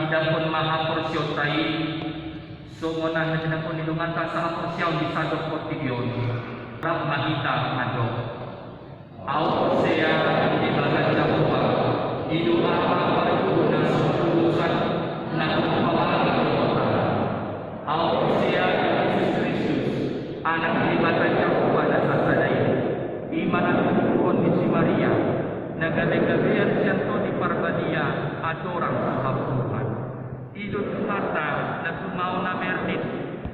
idapon mahaporsyon tayo. So muna na dinapon nilungan ta sa haporsyon di sa doktor tigyon. Rap makita ano. Aw siya di maganda ko pa. Inuha para ko na sulusan na kumawalan ko ta. Aw siya Jesus Kristus anak ni Matanya ko na sa saday. Imanang ko ni si Maria. Nagaligabihan siya to ni Parbadia at orang sa hapuhan. Ilot mata na tumaw na merdit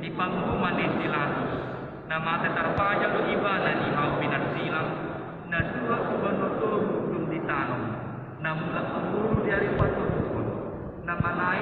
ni panggumanin ni Latus na matatarpaya o iba na ihaw pinagsilang na dua kubanotong yung ditanong na mula panguro di ari patutun na manay